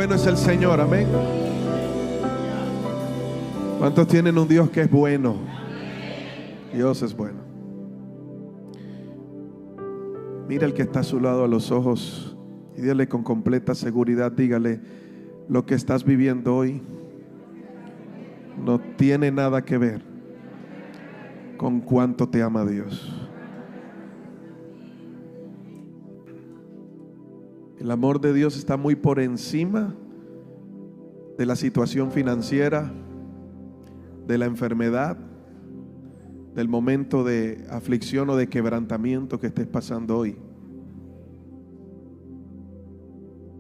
bueno es el Señor, amén. ¿Cuántos tienen un Dios que es bueno? Dios es bueno. Mira al que está a su lado a los ojos y dígale con completa seguridad, dígale: lo que estás viviendo hoy no tiene nada que ver con cuánto te ama Dios. El amor de Dios está muy por encima de la situación financiera, de la enfermedad, del momento de aflicción o de quebrantamiento que estés pasando hoy.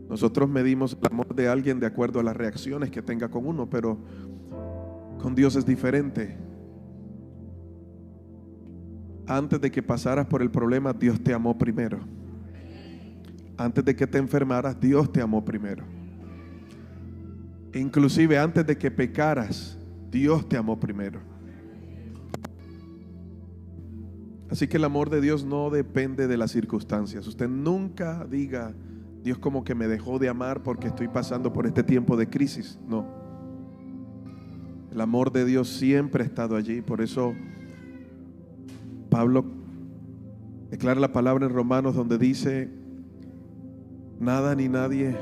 Nosotros medimos el amor de alguien de acuerdo a las reacciones que tenga con uno, pero con Dios es diferente. Antes de que pasaras por el problema, Dios te amó primero. Antes de que te enfermaras, Dios te amó primero. Inclusive antes de que pecaras, Dios te amó primero. Así que el amor de Dios no depende de las circunstancias. Usted nunca diga: Dios como que me dejó de amar porque estoy pasando por este tiempo de crisis. No. El amor de Dios siempre ha estado allí. Por eso Pablo declara la palabra en Romanos donde dice: nada ni nadie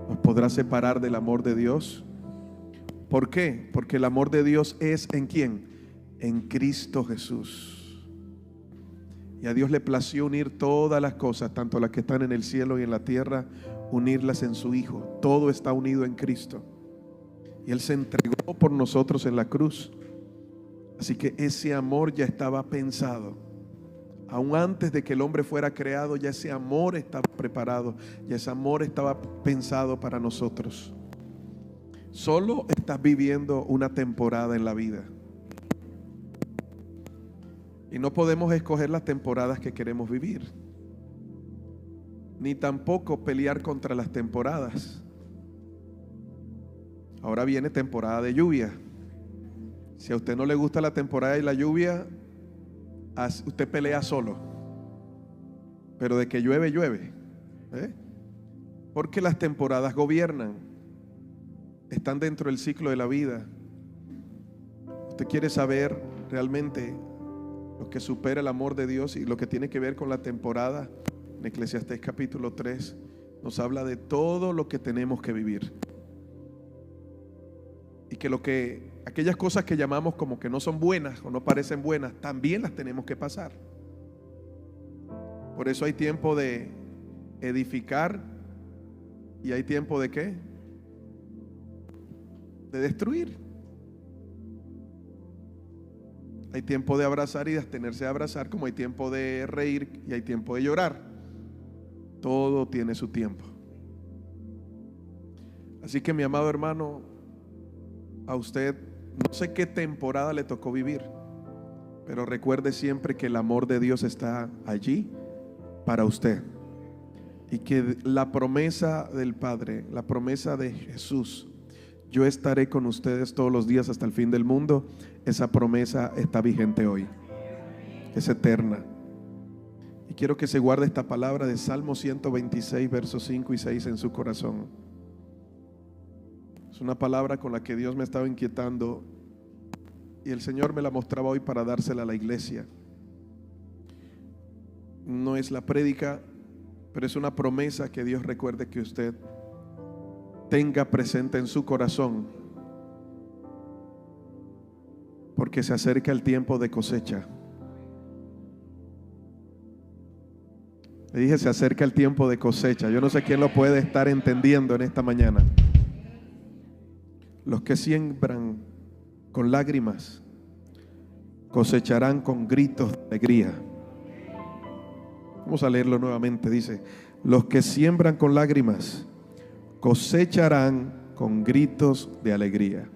nos podrá separar del amor de Dios. ¿Por qué? Porque el amor de Dios es ¿en quién? En Cristo Jesús. Y a Dios le plació unir todas las cosas, tanto las que están en el cielo y en la tierra, unirlas en su Hijo. Todo está unido en Cristo. Y Él se entregó por nosotros en la cruz. Así que ese amor ya estaba pensado. Aún antes de que el hombre fuera creado, ya ese amor estaba preparado. Ya ese amor estaba pensado para nosotros. Solo estás viviendo una temporada en la vida. Y no podemos escoger las temporadas que queremos vivir, ni tampoco pelear contra las temporadas. Ahora viene temporada de lluvia. Si a usted no le gusta la temporada de la lluvia, usted pelea solo. Pero de que llueve, llueve. Porque las temporadas gobiernan, están dentro del ciclo de la vida. Usted quiere saber realmente lo que supera el amor de Dios y lo que tiene que ver con la temporada. En Eclesiastés capítulo 3 nos habla de todo lo que tenemos que vivir. Y que aquellas cosas que llamamos como que no son buenas o no parecen buenas, también las tenemos que pasar. Por eso hay tiempo de edificar y hay tiempo de ¿qué? De destruir. Hay tiempo de abrazar y de abstenerse de abrazar, como hay tiempo de reír y hay tiempo de llorar. Todo tiene su tiempo. Así que mi amado hermano, a usted no sé qué temporada le tocó vivir, pero recuerde siempre que el amor de Dios está allí para usted. Y que la promesa del Padre, la promesa de Jesús: yo estaré con ustedes todos los días hasta el fin del mundo. Esa promesa está vigente hoy. Es eterna. Y quiero que se guarde esta palabra de Salmo 126, versos 5 y 6 en su corazón. Es una palabra con la que Dios me estaba inquietando y el Señor me la mostraba hoy para dársela a la iglesia. No es la prédica, pero es una promesa que Dios recuerde que usted tenga presente en su corazón, porque se acerca el tiempo de cosecha. Le dije, se acerca el tiempo de cosecha. Yo no sé quién lo puede estar entendiendo en esta mañana. Los que siembran con lágrimas cosecharán con gritos de alegría. Vamos a leerlo nuevamente. Dice: los que siembran con lágrimas cosecharán con gritos de alegría.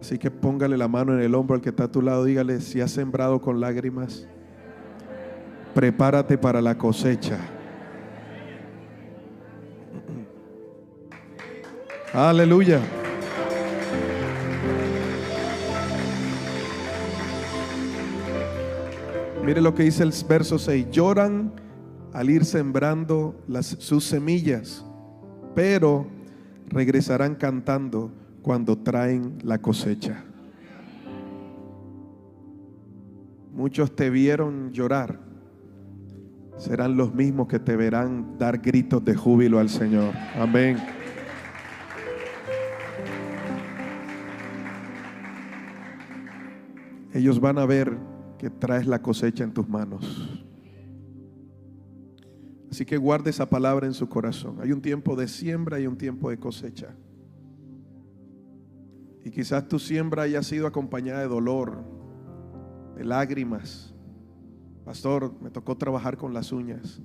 Así que póngale la mano en el hombro al que está a tu lado. Dígale: si has sembrado con lágrimas, prepárate para la cosecha. Aleluya. Mire lo que dice el verso 6. Lloran al ir sembrando sus semillas, pero regresarán cantando cuando traen la cosecha. Muchos te vieron llorar, serán los mismos que te verán dar gritos de júbilo al Señor. Amén. Ellos van a ver que traes la cosecha en tus manos. Así que guarde esa palabra en su corazón. Hay un tiempo de siembra y un tiempo de cosecha. Y quizás tu siembra haya sido acompañada de dolor, de lágrimas. Pastor, me tocó trabajar con las uñas.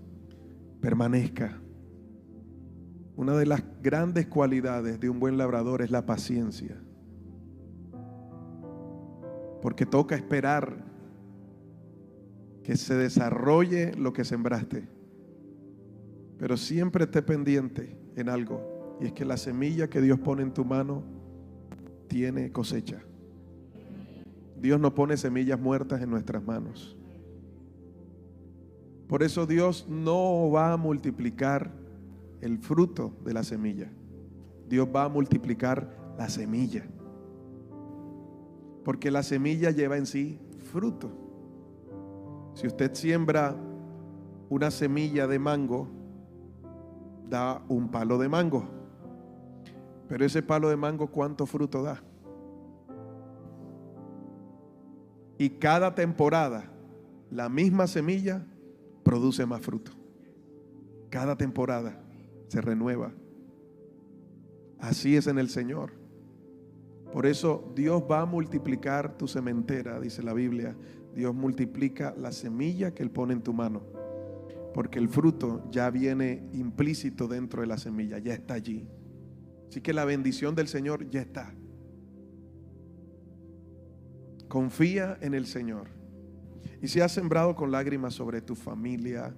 Permanezca. Una de las grandes cualidades de un buen labrador es la paciencia. Porque toca esperar que se desarrolle lo que sembraste. Pero siempre esté pendiente en algo, y es que la semilla que Dios pone en tu mano tiene cosecha. Dios no pone semillas muertas en nuestras manos. Por eso Dios no va a multiplicar el fruto de la semilla. Dios va a multiplicar la semilla. Porque la semilla lleva en sí fruto. Si usted siembra una semilla de mango, da un palo de mango. Pero ese palo de mango, ¿cuánto fruto da? Y cada temporada, la misma semilla produce más fruto. Cada temporada se renueva. Así es en el Señor. Por eso Dios va a multiplicar tu sementera, dice la Biblia. Dios multiplica la semilla que Él pone en tu mano. Porque el fruto ya viene implícito dentro de la semilla, ya está allí. Así que la bendición del Señor ya está. Confía en el Señor. Y si has sembrado con lágrimas sobre tu familia,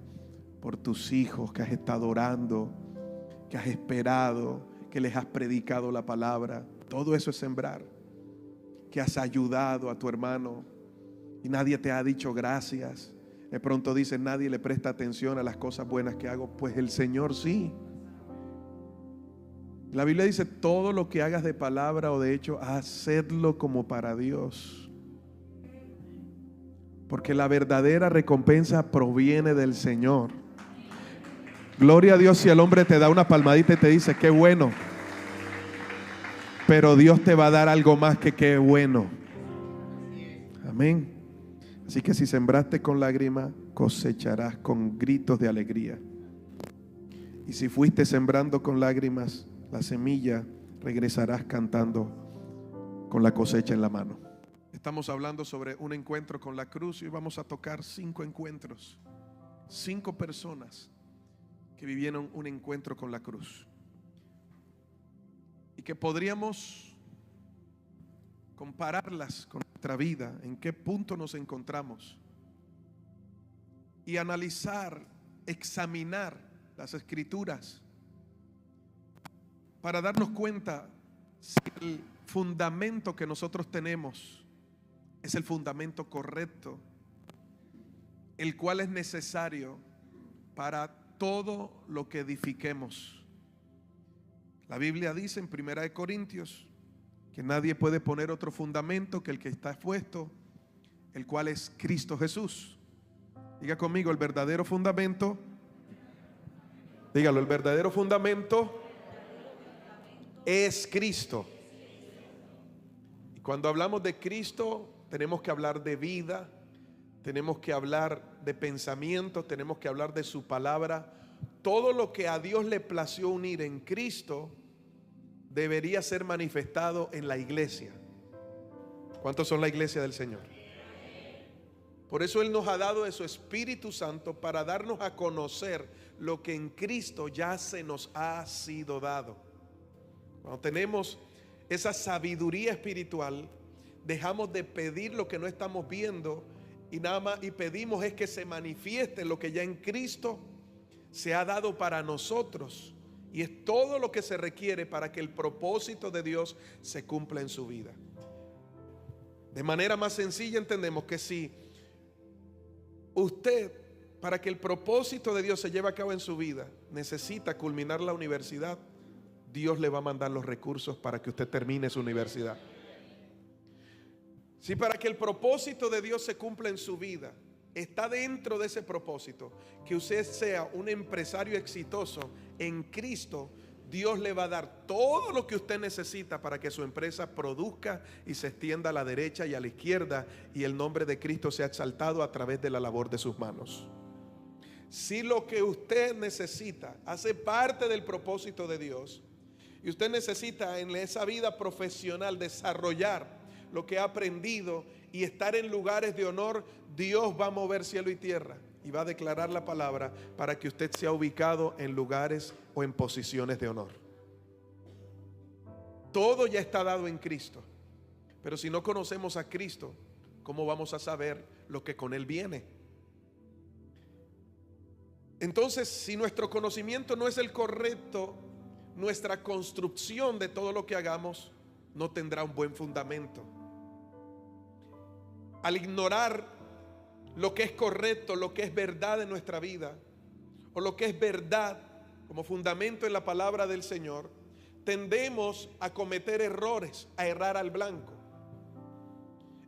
por tus hijos que has estado orando, que has esperado, que les has predicado la palabra, todo eso es sembrar. Que has ayudado a tu hermano y nadie te ha dicho gracias. De pronto dicen, nadie le presta atención a las cosas buenas que hago. Pues el Señor sí. La Biblia dice, todo lo que hagas de palabra o de hecho, hacedlo como para Dios. Porque la verdadera recompensa proviene del Señor. Gloria a Dios si el hombre te da una palmadita y te dice, qué bueno. Pero Dios te va a dar algo más que qué bueno. Amén. Así que si sembraste con lágrimas, cosecharás con gritos de alegría. Y si fuiste sembrando con lágrimas la semilla, regresarás cantando con la cosecha en la mano. Estamos hablando sobre un encuentro con la cruz y vamos a tocar 5 encuentros. 5 personas que vivieron un encuentro con la cruz. Y que podríamos compararlas con nuestra vida, en qué punto nos encontramos, y analizar, examinar las Escrituras para darnos cuenta si el fundamento que nosotros tenemos es el fundamento correcto, el cual es necesario para todo lo que edifiquemos. La Biblia dice en 1 Corintios que nadie puede poner otro fundamento que el que está puesto, el cual es Cristo Jesús. Diga conmigo, el verdadero fundamento. Dígalo, el verdadero fundamento es Cristo. Y cuando hablamos de Cristo, tenemos que hablar de vida, tenemos que hablar de pensamiento, tenemos que hablar de su palabra. Todo lo que a Dios le plació unir en Cristo debería ser manifestado en la iglesia. ¿Cuántos son la iglesia del Señor? Por eso Él nos ha dado de su Espíritu Santo para darnos a conocer lo que en Cristo ya se nos ha sido dado. Cuando tenemos esa sabiduría espiritual, dejamos de pedir lo que no estamos viendo y nada más y pedimos es que se manifieste lo que ya en Cristo se ha dado para nosotros, y es todo lo que se requiere para que el propósito de Dios se cumpla en su vida. De manera más sencilla entendemos que si usted, para que el propósito de Dios se lleve a cabo en su vida, necesita culminar la universidad, Dios le va a mandar los recursos para que usted termine su universidad. Si para que el propósito de Dios se cumpla en su vida, está dentro de ese propósito que usted sea un empresario exitoso en Cristo, Dios le va a dar todo lo que usted necesita para que su empresa produzca y se extienda a la derecha y a la izquierda, y el nombre de Cristo sea exaltado a través de la labor de sus manos. Si lo que usted necesita hace parte del propósito de Dios, y usted necesita en esa vida profesional desarrollar lo que ha aprendido y estar en lugares de honor, Dios va a mover cielo y tierra y va a declarar la palabra para que usted sea ubicado en lugares o en posiciones de honor. Todo ya está dado en Cristo, pero si no conocemos a Cristo, ¿cómo vamos a saber lo que con Él viene? Entonces, si nuestro conocimiento no es el correcto, nuestra construcción de todo lo que hagamos no tendrá un buen fundamento. Al ignorar lo que es correcto, lo que es verdad en nuestra vida, o lo que es verdad como fundamento en la palabra del Señor, tendemos a cometer errores, a errar al blanco.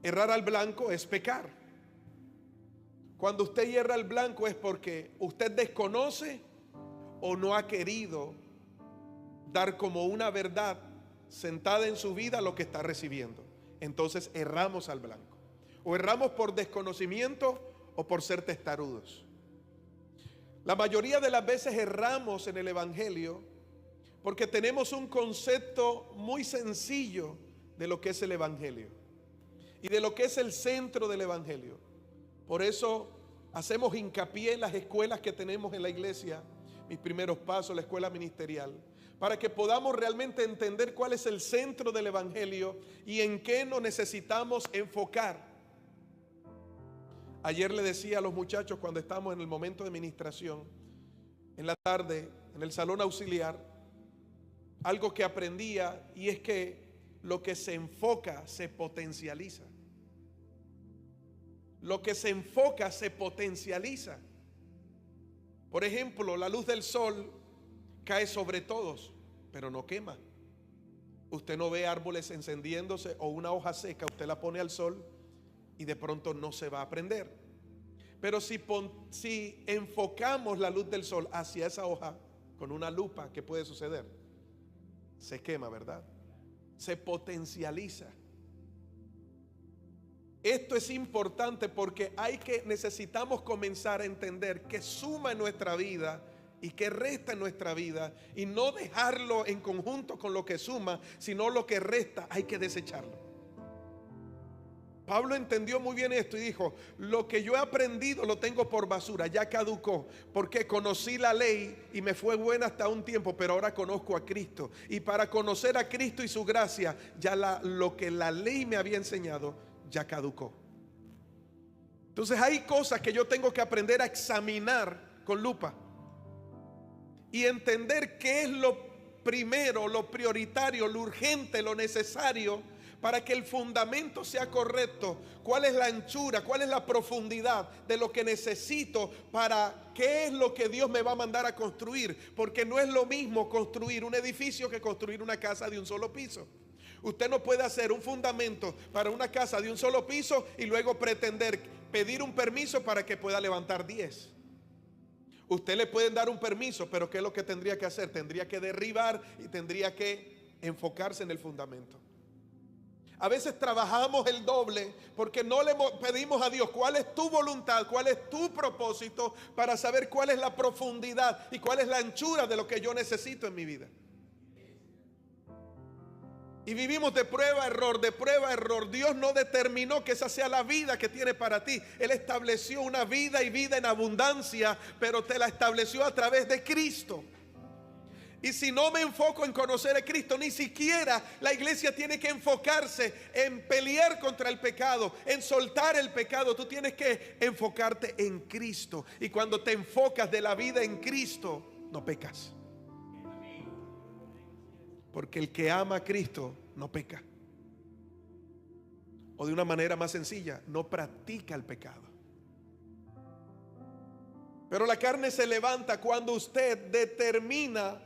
Errar al blanco es pecar. Cuando usted hierra al blanco es porque usted desconoce o no ha querido dar como una verdad sentada en su vida lo que está recibiendo. Entonces erramos al blanco. O erramos por desconocimiento o por ser testarudos. La mayoría de las veces erramos en el Evangelio porque tenemos un concepto muy sencillo de lo que es el Evangelio y de lo que es el centro del Evangelio. Por eso hacemos hincapié en las escuelas que tenemos en la iglesia, Mis Primeros Pasos, la escuela ministerial, para que podamos realmente entender cuál es el centro del Evangelio y en qué nos necesitamos enfocar. Ayer le decía a los muchachos cuando estábamos en el momento de ministración, en la tarde, en el salón auxiliar, algo que aprendía, y es que lo que se enfoca se potencializa. Lo que se enfoca se potencializa. Por ejemplo, la luz del sol cae sobre todos, pero no quema. Usted no ve árboles encendiéndose o una hoja seca, usted la pone al sol y de pronto no se va a prender. Pero si enfocamos la luz del sol hacia esa hoja con una lupa, ¿qué puede suceder? Se quema, ¿verdad? Se potencializa. Esto es importante porque necesitamos comenzar a entender qué suma en nuestra vida y qué resta en nuestra vida, y no dejarlo en conjunto con lo que suma, sino lo que resta hay que desecharlo. Pablo entendió muy bien esto y dijo: lo que yo he aprendido lo tengo por basura, ya caducó, porque conocí la ley y me fue buena hasta un tiempo, pero ahora conozco a Cristo, y para conocer a Cristo y su gracia, ya lo que la ley me había enseñado ya caducó. Entonces hay cosas que yo tengo que aprender a examinar con lupa y entender qué es lo primero, lo prioritario, lo urgente, lo necesario para que el fundamento sea correcto. ¿Cuál es la anchura? ¿Cuál es la profundidad de lo que necesito? ¿Para qué es lo que Dios me va a mandar a construir? Porque no es lo mismo construir un edificio que construir una casa de un solo piso. Usted no puede hacer un fundamento para una casa de un solo piso y luego pretender pedir un permiso para que pueda levantar 10. Usted le pueden dar un permiso, pero ¿qué es lo que tendría que hacer? Tendría que derribar y tendría que enfocarse en el fundamento. A veces trabajamos el doble porque no le pedimos a Dios cuál es tu voluntad, cuál es tu propósito, para saber cuál es la profundidad y cuál es la anchura de lo que yo necesito en mi vida. Y vivimos de prueba a error, de prueba a error. Dios no determinó que esa sea la vida que tiene para ti. Él estableció una vida y vida en abundancia, pero te la estableció a través de Cristo. Y si no me enfoco en conocer a Cristo, ni siquiera la iglesia tiene que enfocarse en pelear contra el pecado, en soltar el pecado. Tú tienes que enfocarte en Cristo. Y cuando te enfocas de la vida en Cristo, no pecas. Porque el que ama a Cristo no peca. O de una manera más sencilla, no practica el pecado. Pero la carne se levanta cuando usted determina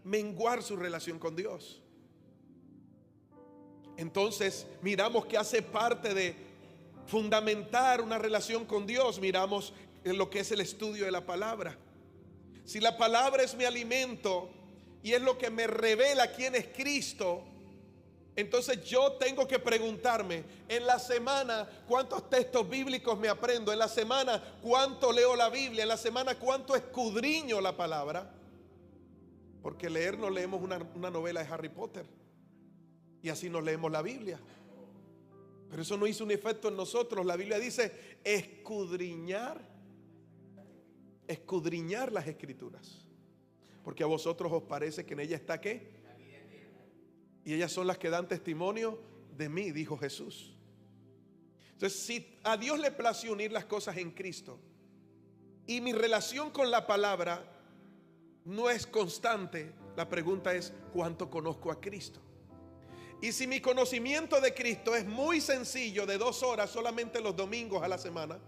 menguar su relación con Dios. Entonces miramos que hace parte de fundamentar una relación con Dios, miramos en lo que es el estudio de la palabra. Si la palabra es mi alimento y es lo que me revela quién es Cristo, entonces yo tengo que preguntarme en la semana cuántos textos bíblicos me aprendo, en la semana cuánto leo la Biblia, en la semana cuánto escudriño la palabra. Porque leer no leemos una novela de Harry Potter y así no leemos la Biblia. Pero eso no hizo un efecto en nosotros. La Biblia dice escudriñar las Escrituras, porque a vosotros os parece que en ella está ¿qué? Y ellas son las que dan testimonio de mí, dijo Jesús. Entonces, si a Dios le plació unir las cosas en Cristo y mi relación con la palabra no es constante, la pregunta es ¿cuánto conozco a Cristo? Y si mi conocimiento de Cristo es muy sencillo, de 2 horas solamente los domingos a la semana,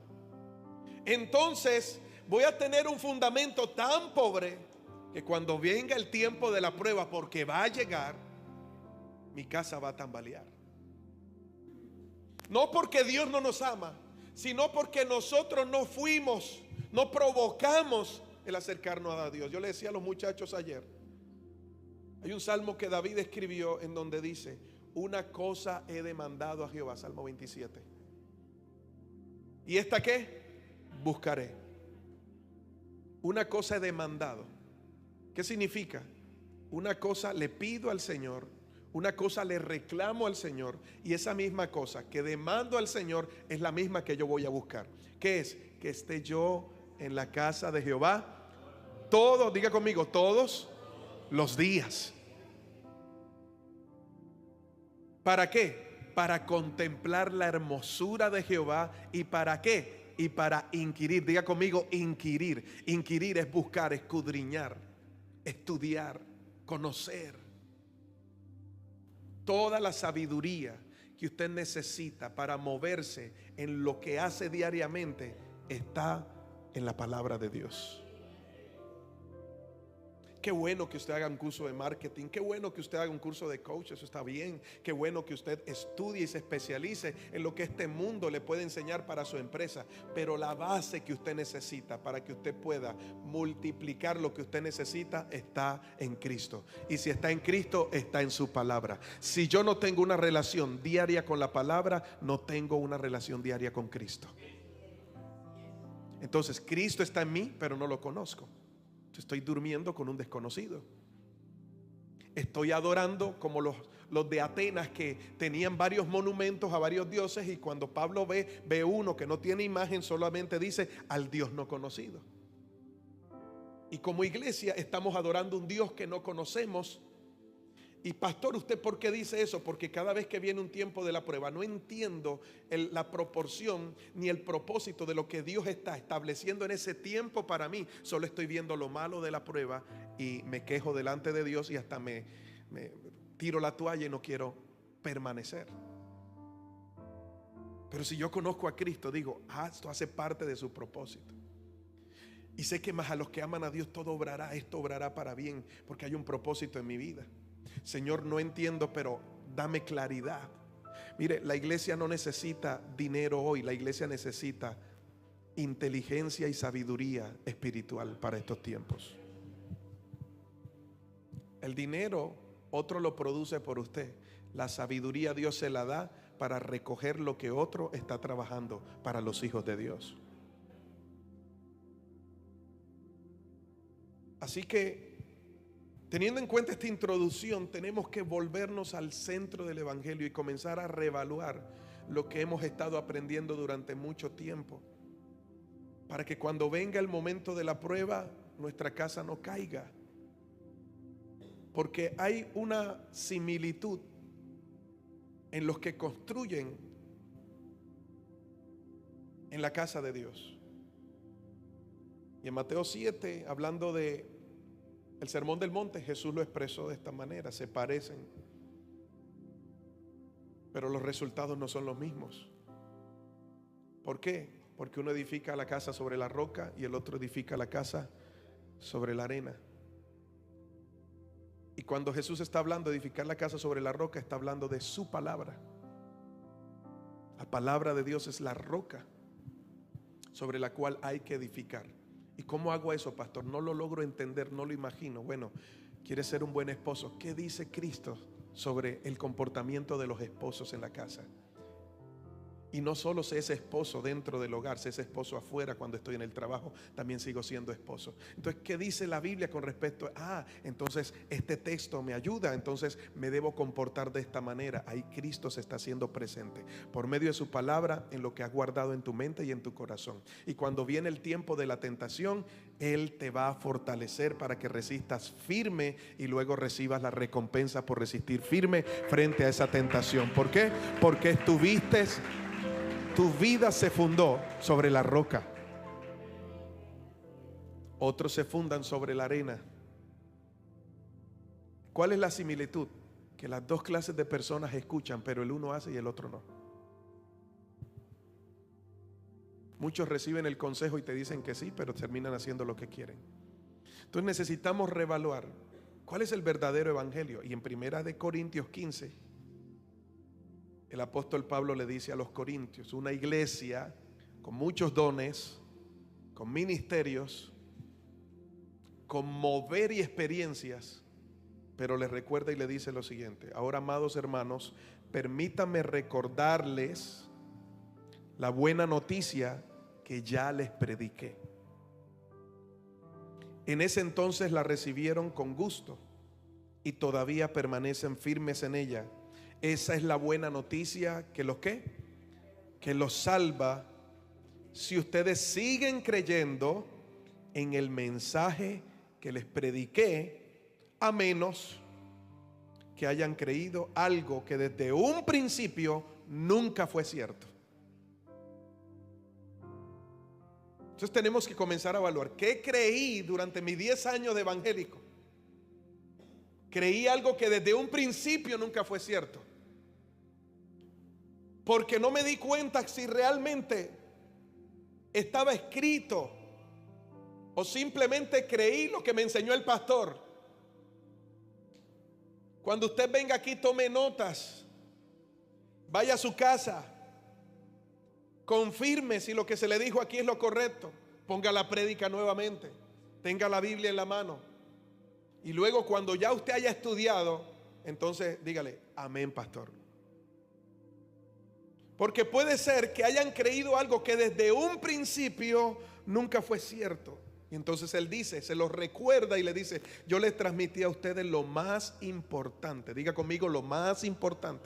entonces voy a tener un fundamento tan pobre que cuando venga el tiempo de la prueba, porque va a llegar, mi casa va a tambalear. No porque Dios no nos ama, sino porque nosotros no provocamos el acercarnos a Dios. Yo le decía a los muchachos ayer, hay un salmo que David escribió en donde dice: una cosa he demandado a Jehová, Salmo 27. ¿Y esta qué? Buscaré. Una cosa he demandado. ¿Qué significa? Una cosa le pido al Señor, una cosa le reclamo al Señor, y esa misma cosa que demando al Señor es la misma que yo voy a buscar. ¿Qué es? Que esté yo en la casa de Jehová todos, diga conmigo, todos los días. ¿Para qué? Para contemplar la hermosura de Jehová. ¿Y para qué? Y para inquirir. Diga conmigo, inquirir. Inquirir es buscar, escudriñar, estudiar, conocer. Toda la sabiduría que usted necesita para moverse en lo que hace diariamente está en la palabra de Dios. Qué bueno que usted haga un curso de marketing, qué bueno que usted haga un curso de coach, eso está bien. Qué bueno que usted estudie y se especialice en lo que este mundo le puede enseñar para su empresa. Pero la base que usted necesita para que usted pueda multiplicar lo que usted necesita está en Cristo. Y si está en Cristo, está en su palabra. Si yo no tengo una relación diaria con la palabra, no tengo una relación diaria con Cristo. Entonces, Cristo está en mí, pero no lo conozco. Estoy durmiendo con un desconocido. Estoy adorando como los de Atenas, que tenían varios monumentos a varios dioses, y cuando Pablo ve uno que no tiene imagen, solamente dice al Dios no conocido. Y como iglesia estamos adorando un Dios que no conocemos. Y pastor, ¿usted por qué dice eso? Porque cada vez que viene un tiempo de la prueba no entiendo la proporción ni el propósito de lo que Dios está estableciendo en ese tiempo para mí. Solo estoy viendo lo malo de la prueba y me quejo delante de Dios y hasta me tiro la toalla y no quiero permanecer. Pero si yo conozco a Cristo, digo, esto hace parte de su propósito. Y sé que más a los que aman a Dios todo obrará, esto obrará para bien, porque hay un propósito en mi vida. Señor, no entiendo, pero dame claridad. Mire, la iglesia no necesita dinero hoy, la iglesia necesita inteligencia y sabiduría espiritual para estos tiempos. El dinero otro lo produce por usted. La sabiduría Dios se la da para recoger lo que otro está trabajando para los hijos de Dios. Así que, teniendo en cuenta esta introducción, tenemos que volvernos al centro del Evangelio y comenzar a reevaluar lo que hemos estado aprendiendo durante mucho tiempo, para que cuando venga el momento de la prueba, nuestra casa no caiga. Porque hay una similitud en los que construyen en la casa de Dios. Y en Mateo 7, hablando de el sermón del monte, Jesús lo expresó de esta manera: se parecen, pero los resultados no son los mismos. ¿Por qué? Porque uno edifica la casa sobre la roca y el otro edifica la casa sobre la arena. Y cuando Jesús está hablando de edificar la casa sobre la roca, está hablando de su palabra. La palabra de Dios es la roca sobre la cual hay que edificar. ¿Y cómo hago eso, pastor? No lo logro entender, no lo imagino. Bueno, ¿quieres ser un buen esposo? ¿Qué dice Cristo sobre el comportamiento de los esposos en la casa? Y no solo sé ese esposo dentro del hogar, sé ese esposo afuera cuando estoy en el trabajo, también sigo siendo esposo. Entonces, ¿qué dice la Biblia con respecto a, entonces este texto me ayuda, entonces me debo comportar de esta manera? Ahí Cristo se está haciendo presente por medio de su palabra en lo que has guardado en tu mente y en tu corazón. Y cuando viene el tiempo de la tentación, Él te va a fortalecer para que resistas firme y luego recibas la recompensa por resistir firme frente a esa tentación. ¿Por qué? Porque tu vida se fundó sobre la roca. Otros se fundan sobre la arena. ¿Cuál es la similitud? Que las dos clases de personas escuchan, pero el uno hace y el otro no. Muchos reciben el consejo y te dicen que sí, pero terminan haciendo lo que quieren. Entonces necesitamos reevaluar cuál es el verdadero evangelio. Y en 1 Corintios 15, el apóstol Pablo le dice a los corintios, una iglesia con muchos dones, con ministerios, con mover y experiencias, pero les recuerda y le dice lo siguiente: ahora, amados hermanos, permítanme recordarles la buena noticia que ya les prediqué. En ese entonces la recibieron con gusto y todavía permanecen firmes en ella. Esa es la buena noticia que los salva si ustedes siguen creyendo en el mensaje que les prediqué, a menos que hayan creído algo que desde un principio nunca fue cierto. Entonces tenemos que comenzar a evaluar qué creí durante mis 10 años de evangélico. Creí algo que desde un principio nunca fue cierto, porque no me di cuenta si realmente estaba escrito, o simplemente creí lo que me enseñó el pastor. Cuando usted venga aquí, tome notas, vaya a su casa, confirme si lo que se le dijo aquí es lo correcto, ponga la prédica nuevamente, tenga la Biblia en la mano, y luego cuando ya usted haya estudiado, entonces dígale: amén, pastor. Porque puede ser que hayan creído algo que desde un principio nunca fue cierto. Y entonces él dice, se los recuerda y le dice: yo les transmití a ustedes lo más importante. Diga conmigo: lo más importante.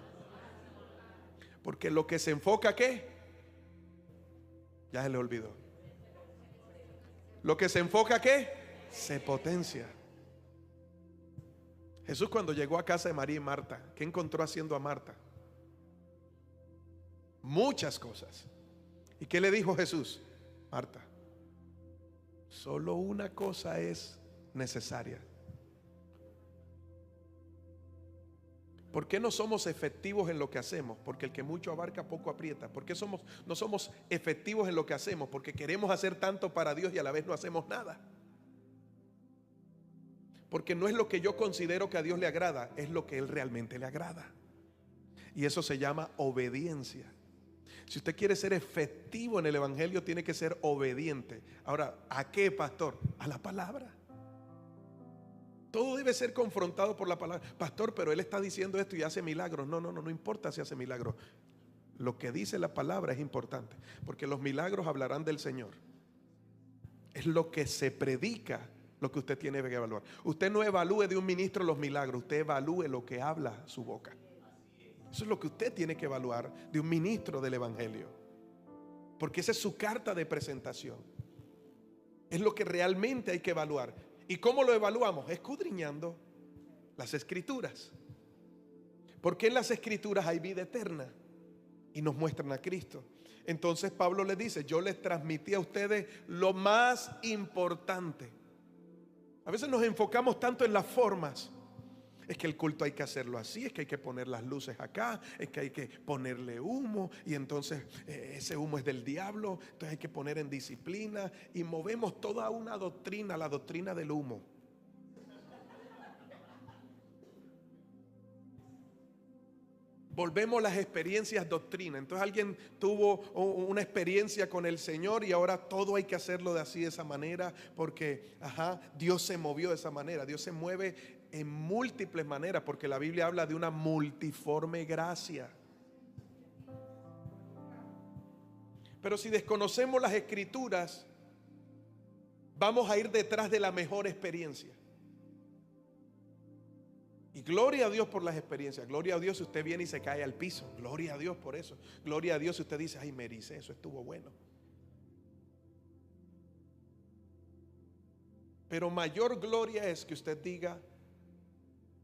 Porque lo que se enfoca, ¿qué? Ya se le olvidó. Lo que se enfoca, ¿qué? Se potencia. Jesús, cuando llegó a casa de María y Marta, ¿qué encontró haciendo a Marta? Muchas cosas. ¿Y qué le dijo Jesús? Marta, solo una cosa es necesaria. ¿Por qué no somos efectivos en lo que hacemos? Porque el que mucho abarca, poco aprieta. ¿Por qué no somos efectivos en lo que hacemos? Porque queremos hacer tanto para Dios y a la vez no hacemos nada. Porque no es lo que yo considero que a Dios le agrada, es lo que Él realmente le agrada. Y eso se llama obediencia. Si usted quiere ser efectivo en el evangelio, tiene que ser obediente. Ahora, ¿a qué, pastor? A la palabra. Todo debe ser confrontado por la palabra. Pastor, pero él está diciendo esto y hace milagros. No importa si hace milagros. Lo que dice la palabra es importante, porque los milagros hablarán del Señor. Es lo que se predica lo que usted tiene que evaluar. Usted no evalúe de un ministro los milagros, usted evalúe lo que habla su boca. Eso es lo que usted tiene que evaluar de un ministro del evangelio, porque esa es su carta de presentación. Es lo que realmente hay que evaluar. ¿Y cómo lo evaluamos? Escudriñando las escrituras, porque en las escrituras hay vida eterna y nos muestran a Cristo. Entonces Pablo le dice: yo les transmití a ustedes lo más importante. A veces nos enfocamos tanto en las formas. Es que el culto hay que hacerlo así, es que hay que poner las luces acá, es que hay que ponerle humo, y entonces ese humo es del diablo, entonces hay que poner en disciplina, y movemos toda una doctrina, la doctrina del humo. Volvemos a las experiencias doctrina. Entonces alguien tuvo una experiencia con el Señor y ahora todo hay que hacerlo de así, de esa manera, porque Dios se movió de esa manera. Dios se mueve en múltiples maneras, porque la Biblia habla de una multiforme gracia. Pero si desconocemos las Escrituras, vamos a ir detrás de la mejor experiencia. Y gloria a Dios por las experiencias. Gloria a Dios si usted viene y se cae al piso. Gloria a Dios por eso. Gloria a Dios si usted dice, ay, me ericé, eso estuvo bueno. Pero mayor gloria es que usted diga,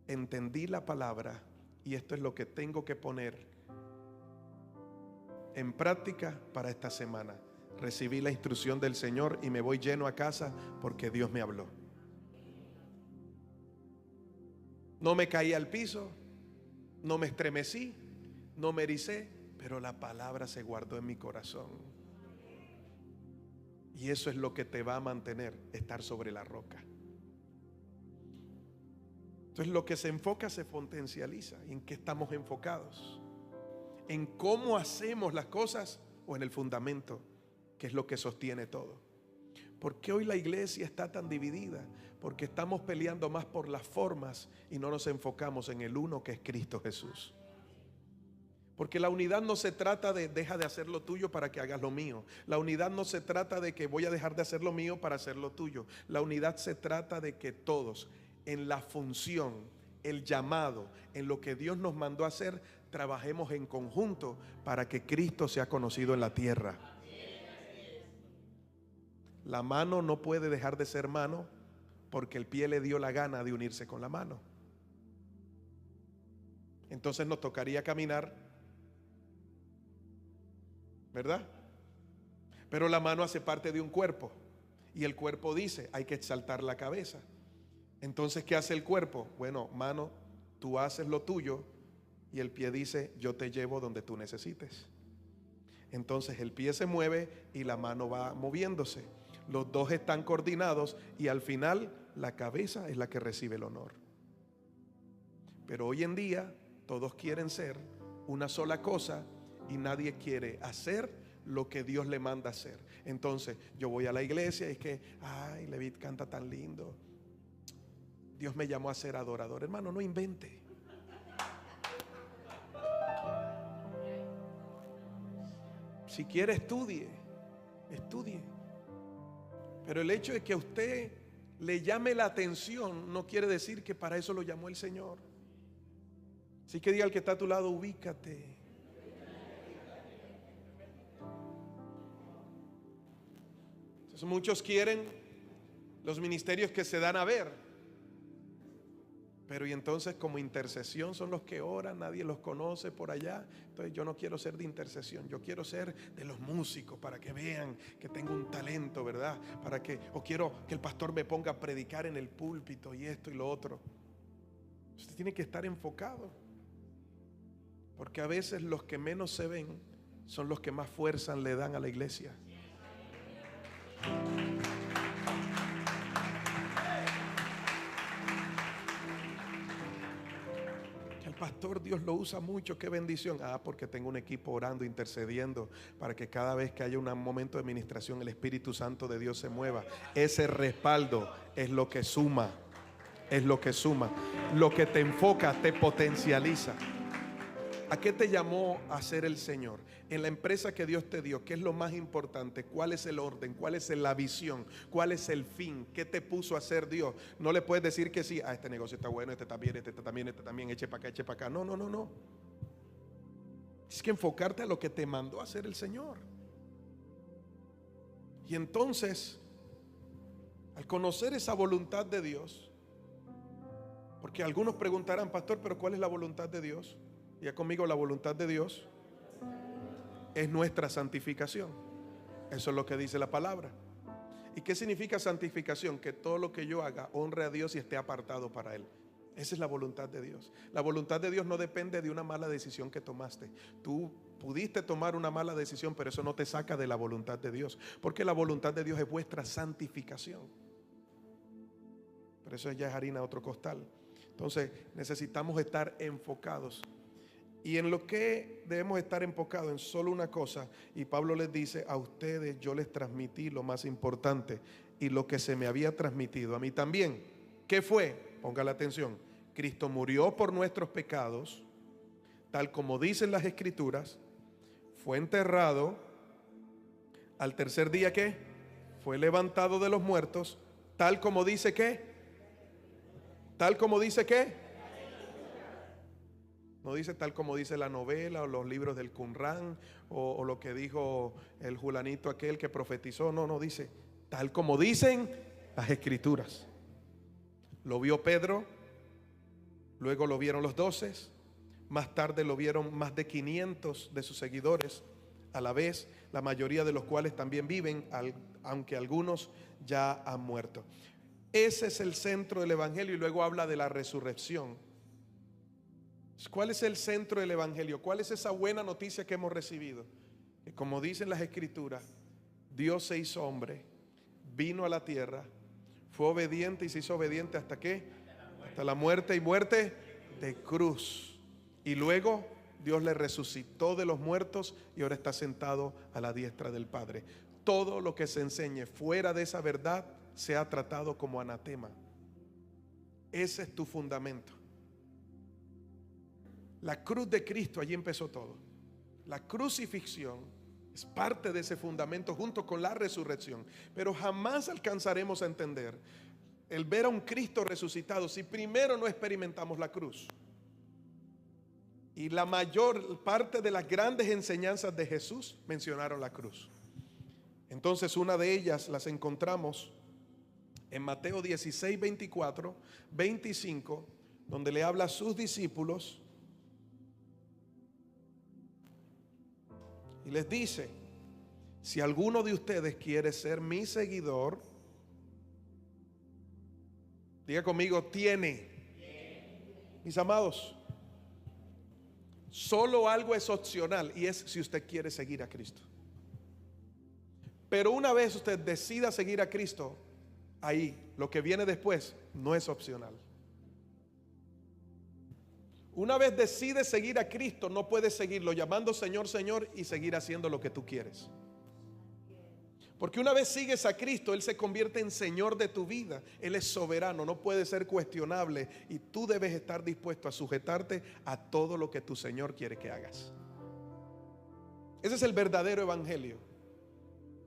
entendí la palabra y esto es lo que tengo que poner en práctica para esta semana. Recibí la instrucción del Señor y me voy lleno a casa porque Dios me habló. No me caí al piso, no me estremecí, no me ericé, pero la palabra se guardó en mi corazón. Y eso es lo que te va a mantener, estar sobre la roca. Entonces lo que se enfoca se potencializa. ¿En qué estamos enfocados? ¿En cómo hacemos las cosas o en el fundamento, que es lo que sostiene todo? ¿Por qué hoy la iglesia está tan dividida? Porque estamos peleando más por las formas y no nos enfocamos en el uno que es Cristo Jesús. Porque la unidad no se trata de deja de hacer lo tuyo para que hagas lo mío. La unidad no se trata de que voy a dejar de hacer lo mío para hacer lo tuyo. La unidad se trata de que todos en la función, el llamado, en lo que Dios nos mandó a hacer, trabajemos en conjunto para que Cristo sea conocido en la tierra. La mano no puede dejar de ser mano porque el pie le dio la gana de unirse con la mano. Entonces nos tocaría caminar, ¿verdad? Pero la mano hace parte de un cuerpo y el cuerpo dice, hay que exaltar la cabeza. Entonces, ¿qué hace el cuerpo? Bueno, mano, tú haces lo tuyo y el pie dice, yo te llevo donde tú necesites. Entonces el pie se mueve y la mano va moviéndose. Los dos están coordinados y al final la cabeza es la que recibe el honor. Pero hoy en día todos quieren ser una sola cosa y nadie quiere hacer lo que Dios le manda hacer. Entonces yo voy a la iglesia y es que, ay, Levit canta tan lindo. Dios me llamó a ser adorador. Hermano, no invente. Si quiere estudie. Pero el hecho de que a usted le llame la atención no quiere decir que para eso lo llamó el Señor. Así que diga al que está a tu lado, ubícate. Entonces muchos quieren los ministerios que se dan a ver. Pero y entonces como intercesión son los que oran, nadie los conoce por allá. Entonces yo no quiero ser de intercesión, yo quiero ser de los músicos para que vean que tengo un talento, ¿verdad? O quiero que el pastor me ponga a predicar en el púlpito y esto y lo otro. Usted tiene que estar enfocado. Porque a veces los que menos se ven son los que más fuerza le dan a la iglesia. Pastor, Dios lo usa mucho, qué bendición. Porque tengo un equipo orando, intercediendo para que cada vez que haya un momento de administración el Espíritu Santo de Dios se mueva. Ese respaldo es lo que suma. Es lo que suma. Lo que te enfoca, te potencializa. ¿A qué te llamó a ser el Señor? En la empresa que Dios te dio, ¿qué es lo más importante? ¿Cuál es el orden? ¿Cuál es la visión? ¿Cuál es el fin? ¿Qué te puso a hacer Dios? No le puedes decir que sí, este negocio está bueno, este también, eche para acá, eche para acá. No. Es que enfocarte a lo que te mandó a hacer el Señor. Y entonces, al conocer esa voluntad de Dios, porque algunos preguntarán, pastor, pero ¿cuál es la voluntad de Dios? Ya conmigo, la voluntad de Dios es nuestra santificación. Eso es lo que dice la palabra. ¿Y qué significa santificación? Que todo lo que yo haga honre a Dios y esté apartado para Él. Esa es la voluntad de Dios. La voluntad de Dios no depende de una mala decisión que tomaste. Tú pudiste tomar una mala decisión, pero eso no te saca de la voluntad de Dios. Porque la voluntad de Dios es vuestra santificación. Pero eso ya es harina de otro costal. Entonces necesitamos estar enfocados. Y en lo que debemos estar enfocados en solo una cosa. Y Pablo les dice: a ustedes yo les transmití lo más importante y lo que se me había transmitido a mí también. ¿Qué fue? Ponga la atención. Cristo murió por nuestros pecados, tal como dicen las Escrituras. Fue enterrado. Al tercer día, ¿qué? Fue levantado de los muertos, tal como dice ¿qué? Tal como dice ¿qué? No dice tal como dice la novela o los libros del Qumran o lo que dijo el fulanito aquel que profetizó. No, dice tal como dicen las Escrituras. Lo vio Pedro, luego lo vieron los 12, más tarde lo vieron más de 500 de sus seguidores a la vez, la mayoría de los cuales también viven, aunque algunos ya han muerto. Ese es el centro del Evangelio. Y luego habla de la resurrección. ¿Cuál es el centro del Evangelio? ¿Cuál es esa buena noticia que hemos recibido? Que como dicen las Escrituras, Dios se hizo hombre, vino a la tierra, fue obediente y se hizo obediente ¿hasta qué? Hasta la muerte, y muerte de cruz. Y luego Dios le resucitó de los muertos y ahora está sentado a la diestra del Padre. Todo lo que se enseñe fuera de esa verdad se ha tratado como anatema. Ese es tu fundamento. La cruz de Cristo, allí empezó todo. La crucifixión es parte de ese fundamento junto con la resurrección. Pero jamás alcanzaremos a entender el ver a un Cristo resucitado si primero no experimentamos la cruz. Y la mayor parte de las grandes enseñanzas de Jesús mencionaron la cruz. Entonces una de ellas las encontramos en Mateo 16, 24, 25, donde le habla a sus discípulos y les dice: si alguno de ustedes quiere ser mi seguidor, diga conmigo, tiene. Mis amados, solo algo es opcional, y es si usted quiere seguir a Cristo. Pero una vez usted decida seguir a Cristo, ahí lo que viene después no es opcional. Una vez decides seguir a Cristo, no puedes seguirlo llamando Señor, Señor y seguir haciendo lo que tú quieres. Porque una vez sigues a Cristo, Él se convierte en Señor de tu vida. Él es soberano, no puede ser cuestionable, y tú debes estar dispuesto a sujetarte a todo lo que tu Señor quiere que hagas. Ese es el verdadero evangelio.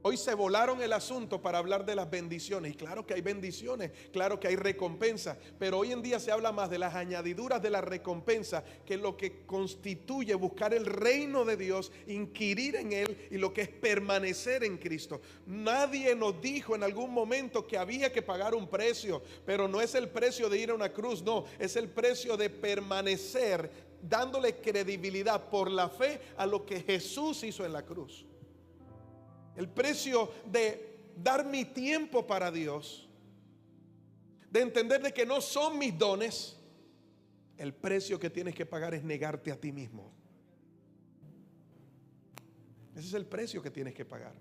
Hoy se volaron el asunto para hablar de las bendiciones. Y claro que hay bendiciones, claro que hay recompensa, pero hoy en día se habla más de las añadiduras de la recompensa que lo que constituye buscar el reino de Dios, inquirir en Él, y lo que es permanecer en Cristo. Nadie nos dijo en algún momento que había que pagar un precio, pero no es el precio de ir a una cruz, no, es el precio de permanecer dándole credibilidad por la fe a lo que Jesús hizo en la cruz. El precio de dar mi tiempo para Dios, de entender de que no son mis dones. El precio que tienes que pagar es negarte a ti mismo. Ese es el precio que tienes que pagar.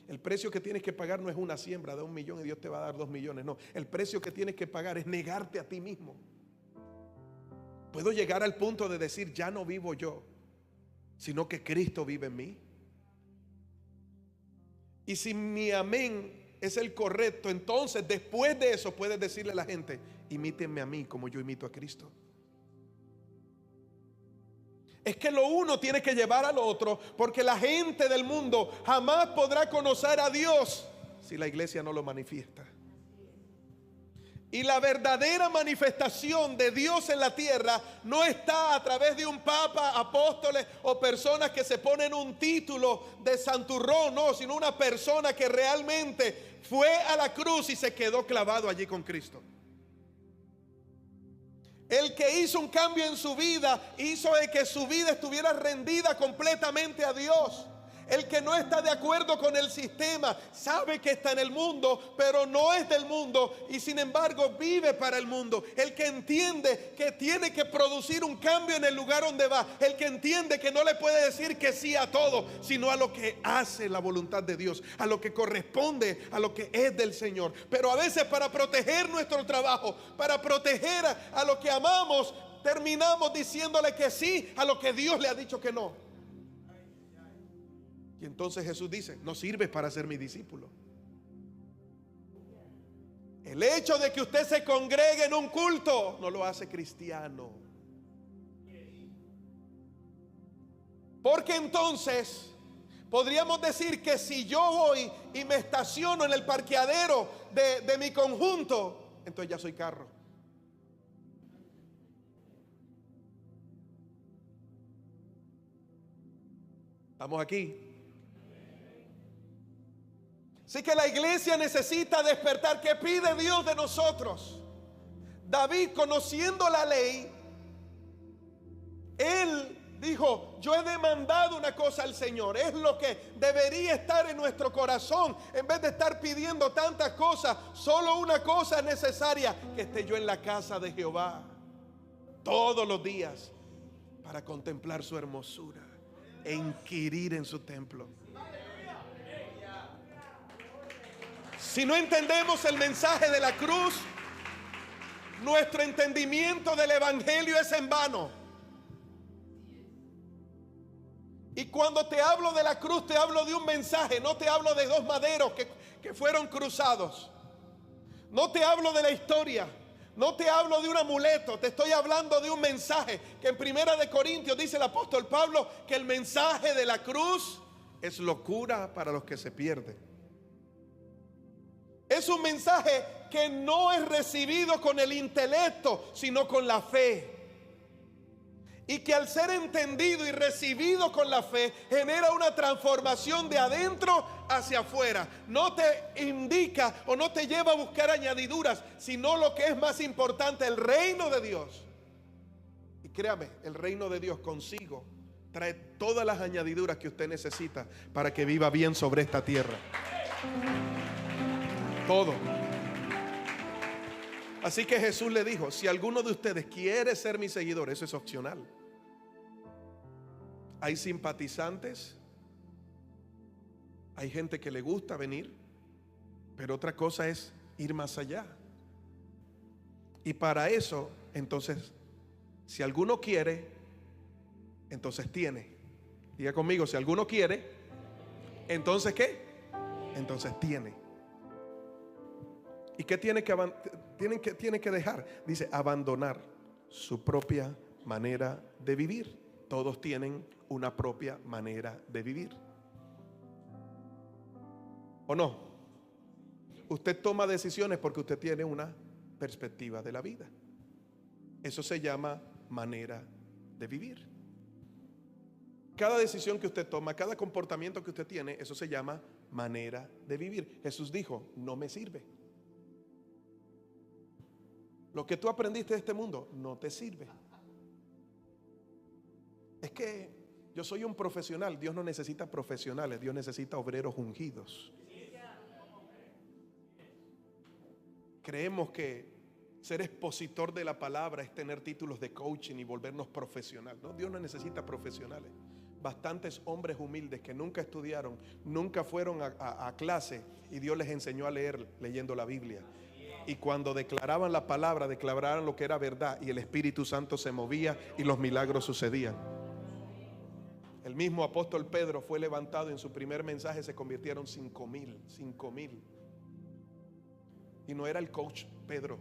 El precio que tienes que pagar no es una siembra de 1 millón y Dios te va a dar 2 millones. No, el precio que tienes que pagar es negarte a ti mismo. Puedo llegar al punto de decir: ya no vivo yo, sino que Cristo vive en mí. Y si mi amén es el correcto, entonces después de eso puedes decirle a la gente: imítenme a mí como yo imito a Cristo. Es que lo uno tiene que llevar al otro, porque la gente del mundo jamás podrá conocer a Dios si la iglesia no lo manifiesta. Y la verdadera manifestación de Dios en la tierra no está a través de un papa, apóstoles o personas que se ponen un título de santurrón, no, sino una persona que realmente fue a la cruz y se quedó clavado allí con Cristo. El que hizo un cambio en su vida hizo de que su vida estuviera rendida completamente a Dios. El que no está de acuerdo con el sistema sabe que está en el mundo, pero no es del mundo y sin embargo vive para el mundo. El que entiende que tiene que producir un cambio en el lugar donde va. El que entiende que no le puede decir que sí a todo, sino a lo que hace la voluntad de Dios, a lo que corresponde, a lo que es del Señor. Pero a veces, para proteger nuestro trabajo, para proteger a lo que amamos, terminamos diciéndole que sí a lo que Dios le ha dicho que no. Y entonces Jesús dice: no sirves para ser mi discípulo. El hecho de que usted se congregue en un culto no lo hace cristiano. Porque entonces podríamos decir que si yo voy y me estaciono en el parqueadero de mi conjunto, entonces ya soy carro. ¿Estamos aquí? Así que la iglesia necesita despertar. ¿Qué pide Dios de nosotros? David, conociendo la ley, él dijo: yo he demandado una cosa al Señor. Es lo que debería estar en nuestro corazón. En vez de estar pidiendo tantas cosas, solo una cosa es necesaria: que esté yo en la casa de Jehová todos los días para contemplar su hermosura e inquirir en su templo. Si no entendemos el mensaje de la cruz, nuestro entendimiento del evangelio es en vano. Y cuando te hablo de la cruz, te hablo de un mensaje. No te hablo de dos maderos que fueron cruzados. No te hablo de la historia. No te hablo de un amuleto. Te estoy hablando de un mensaje que en 1 Corintios dice el apóstol Pablo que el mensaje de la cruz es locura para los que se pierden. Es un mensaje que no es recibido con el intelecto, sino con la fe. Y que al ser entendido y recibido con la fe, genera una transformación de adentro hacia afuera. No te indica o no te lleva a buscar añadiduras, sino lo que es más importante, el reino de Dios. Y créame, el reino de Dios consigo trae todas las añadiduras que usted necesita para que viva bien sobre esta tierra. Todo. Así que Jesús le dijo: si alguno de ustedes quiere ser mi seguidor, eso es opcional. Hay simpatizantes, hay gente que le gusta venir, pero otra cosa es ir más allá. Y para eso, entonces, si alguno quiere, entonces tiene. Diga conmigo: si alguno quiere, entonces ¿qué? Entonces tiene. ¿Y qué tiene que dejar? Dice: abandonar su propia manera de vivir. Todos tienen una propia manera de vivir, ¿o no? Usted toma decisiones porque usted tiene una perspectiva de la vida. Eso se llama manera de vivir. Cada decisión que usted toma, cada comportamiento que usted tiene, eso se llama manera de vivir. Jesús dijo: no me sirve. Lo que tú aprendiste de este mundo no te sirve. Es que yo soy un profesional. Dios no necesita profesionales, Dios necesita obreros ungidos. Creemos que ser expositor de la palabra es tener títulos de coaching y volvernos profesional. No, Dios no necesita profesionales. Bastantes hombres humildes que nunca estudiaron, nunca fueron a clase, y Dios les enseñó a leer leyendo la Biblia. Y cuando declaraban la palabra, declaraban lo que era verdad, y el Espíritu Santo se movía y los milagros sucedían. El mismo apóstol Pedro fue levantado y en su primer mensaje se convirtieron 5,000. Y no era el coach Pedro.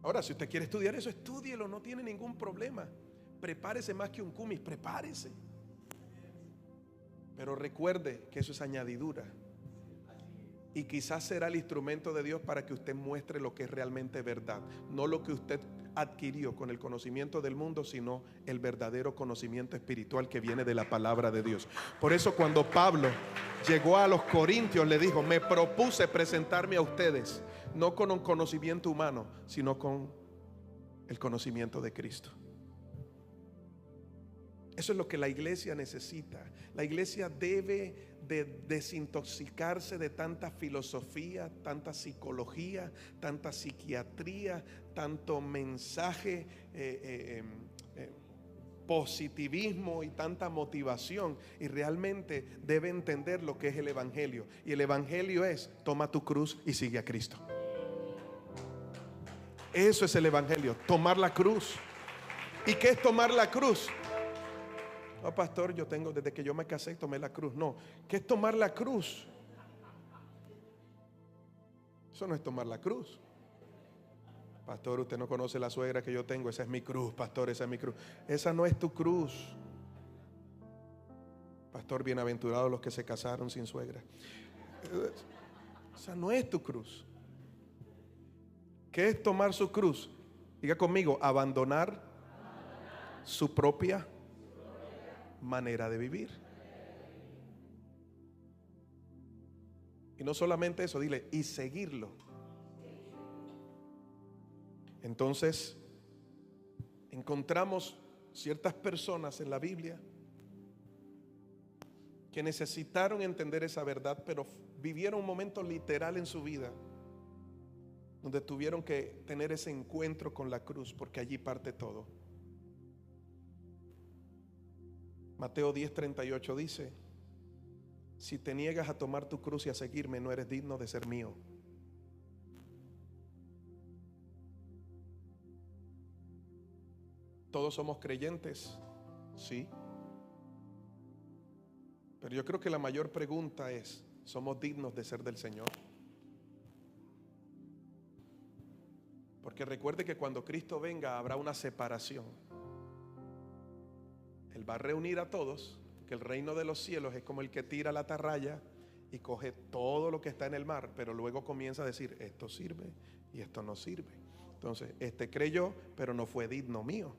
Ahora, si usted quiere estudiar eso, estúdielo, no tiene ningún problema. Prepárese más que un cumis, prepárese. Pero recuerde que eso es añadidura. Y quizás será el instrumento de Dios para que usted muestre lo que es realmente verdad. No lo que usted adquirió con el conocimiento del mundo, sino el verdadero conocimiento espiritual que viene de la palabra de Dios. Por eso cuando Pablo llegó a los Corintios, le dijo: me propuse presentarme a ustedes, no con un conocimiento humano, sino con el conocimiento de Cristo. Eso es lo que la iglesia necesita. La iglesia debe de desintoxicarse de tanta filosofía, tanta psicología, tanta psiquiatría, tanto mensaje, positivismo y tanta motivación, y realmente debe entender lo que es el evangelio. Y el evangelio es: toma tu cruz y sigue a Cristo. Eso es el evangelio, tomar la cruz. ¿Y qué es tomar la cruz? No, pastor, yo tengo, desde que yo me casé tomé la cruz. No, ¿qué es tomar la cruz? Eso no es tomar la cruz. Pastor, usted no conoce la suegra que yo tengo. Esa es mi cruz, pastor, esa es mi cruz. Esa no es tu cruz. Pastor, bienaventurados los que se casaron sin suegra. Esa no es tu cruz. ¿Qué es tomar su cruz? Diga conmigo, abandonar su propia manera de vivir. Y no solamente eso, dile, y seguirlo. Entonces, encontramos ciertas personas en la Biblia que necesitaron entender esa verdad, pero vivieron un momento literal en su vida donde tuvieron que tener ese encuentro con la cruz, porque allí parte todo. Mateo 10:38 dice: si te niegas a tomar tu cruz y a seguirme, no eres digno de ser mío. Todos somos creyentes, sí. Pero yo creo que la mayor pregunta es: ¿somos dignos de ser del Señor? Porque recuerde que cuando Cristo venga habrá una separación. Él va a reunir a todos, que el reino de los cielos es como el que tira la atarraya y coge todo lo que está en el mar, pero luego comienza a decir: esto sirve y esto no sirve. Entonces, este creyó, pero no fue digno mío.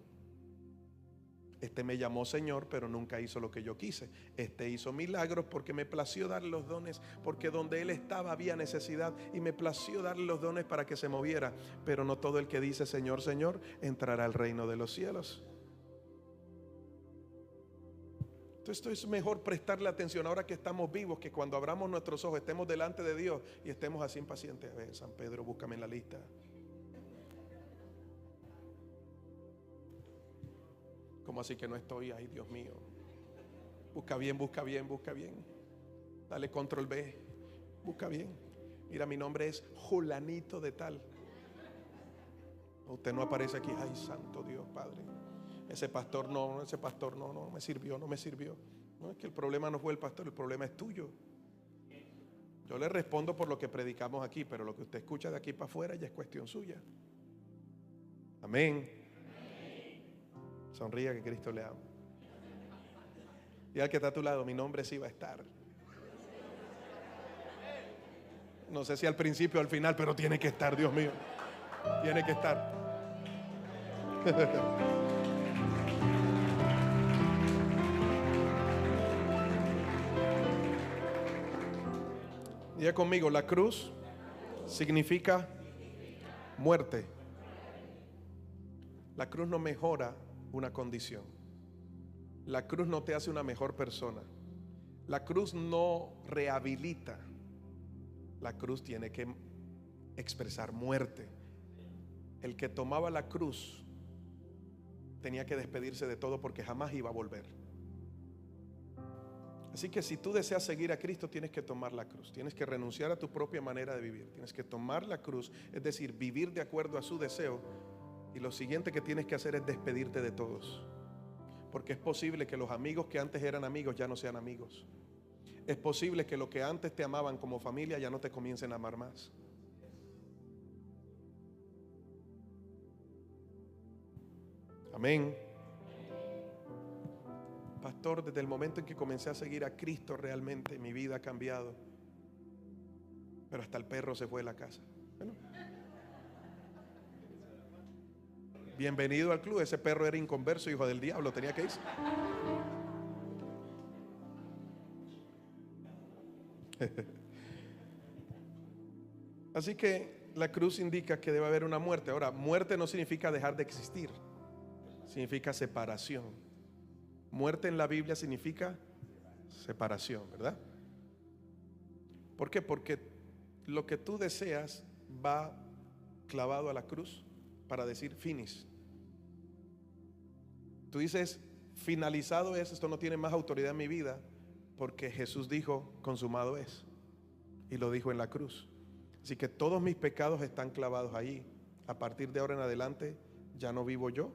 Este me llamó Señor, pero nunca hizo lo que yo quise. Este hizo milagros porque me plació darle los dones, porque donde Él estaba había necesidad y me plació darle los dones para que se moviera. Pero no todo el que dice Señor, Señor entrará al reino de los cielos. Entonces esto es mejor prestarle atención ahora que estamos vivos, que cuando abramos nuestros ojos estemos delante de Dios y estemos así impacientes. A ver, San Pedro, búscame en la lista. ¿Cómo así que no estoy? Ay, Dios mío. Busca bien, busca bien, busca bien. Dale control B. Busca bien. Mira, mi nombre es Julanito de tal. Usted no aparece aquí. Ay, santo Dios, Padre. Ese pastor no me sirvió, no me sirvió. No, es que el problema no fue el pastor, el problema es tuyo. Yo le respondo por lo que predicamos aquí, pero lo que usted escucha de aquí para afuera ya es cuestión suya. Amén. Sonría, que Cristo le ama. Y al que está a tu lado, mi nombre sí va a estar. No sé si al principio o al final, pero tiene que estar, Dios mío. Tiene que estar. Diga conmigo, la cruz significa muerte. La cruz no mejora una condición. La cruz no te hace una mejor persona. La cruz no rehabilita. La cruz tiene que expresar muerte. El que tomaba la cruz tenía que despedirse de todo porque jamás iba a volver. Así que si tú deseas seguir a Cristo, tienes que tomar la cruz. Tienes que renunciar a tu propia manera de vivir. Tienes que tomar la cruz, es decir, vivir de acuerdo a su deseo. Y lo siguiente que tienes que hacer es despedirte de todos. Porque es posible que los amigos que antes eran amigos ya no sean amigos. Es posible que lo que antes te amaban como familia ya no te comiencen a amar más. Amén. Pastor, desde el momento en que comencé a seguir a Cristo, realmente mi vida ha cambiado. Pero hasta el perro se fue de la casa. Bueno, bienvenido al club. Ese perro era inconverso, hijo del diablo, tenía que irse. Así que la cruz indica que debe haber una muerte. Ahora, muerte no significa dejar de existir, significa separación. Muerte en la Biblia significa separación, ¿verdad? ¿Por qué? Porque lo que tú deseas va clavado a la cruz para decir finis. Tú dices, finalizado es, esto no tiene más autoridad en mi vida, porque Jesús dijo, consumado es, y lo dijo en la cruz. Así que todos mis pecados están clavados allí. a partir de ahora en adelante ya no vivo yo.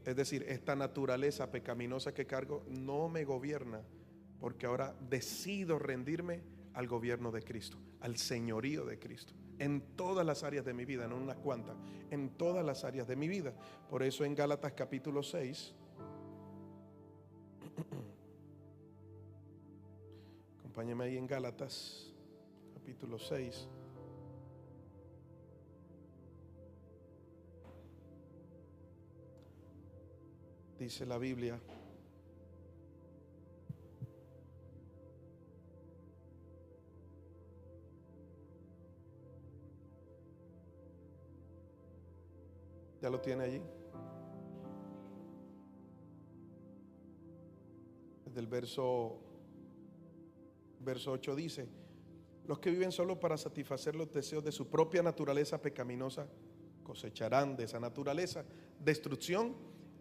Es decir, esta naturaleza pecaminosa que cargo no me gobierna, porque ahora decido rendirme al gobierno de Cristo, al señorío de Cristo, en todas las áreas de mi vida, no unas cuantas, en todas las áreas de mi vida. Por eso en Gálatas capítulo 6, acompáñame ahí en Gálatas capítulo 6. Dice la Biblia: ¿ya lo tiene allí? Desde el verso 8 dice: los que viven solo para satisfacer los deseos de su propia naturaleza pecaminosa cosecharán de esa naturaleza destrucción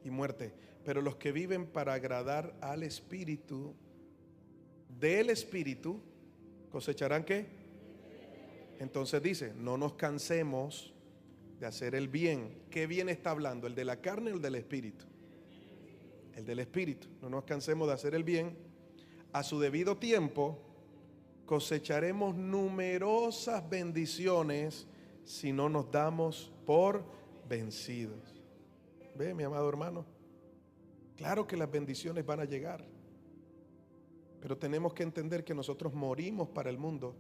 y muerte. Pero los que viven para agradar al Espíritu, del Espíritu, cosecharán ¿qué? Entonces dice: no nos cansemos de hacer el bien. ¿Qué bien está hablando? ¿El de la carne o el del Espíritu? El del Espíritu. No nos cansemos de hacer el bien. A su debido tiempo cosecharemos numerosas bendiciones si no nos damos por vencidos. Ve, mi amado hermano, claro que las bendiciones van a llegar, pero tenemos que entender que nosotros morimos para el mundo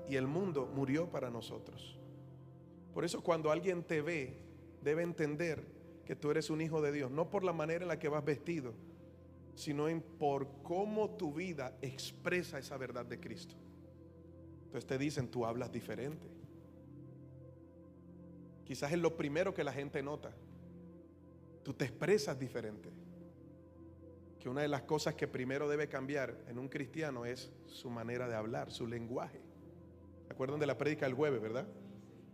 y el mundo murió para nosotros. Por eso cuando alguien te ve, debe entender que tú eres un hijo de Dios, no por la manera en la que vas vestido, sino por cómo tu vida expresa esa verdad de Cristo. Entonces te dicen: tú hablas diferente. Quizás es lo primero que la gente nota. Tú te expresas diferente. Que una de las cosas que primero debe cambiar en un cristiano es su manera de hablar, su lenguaje. ¿Se acuerdan de la prédica del jueves, verdad?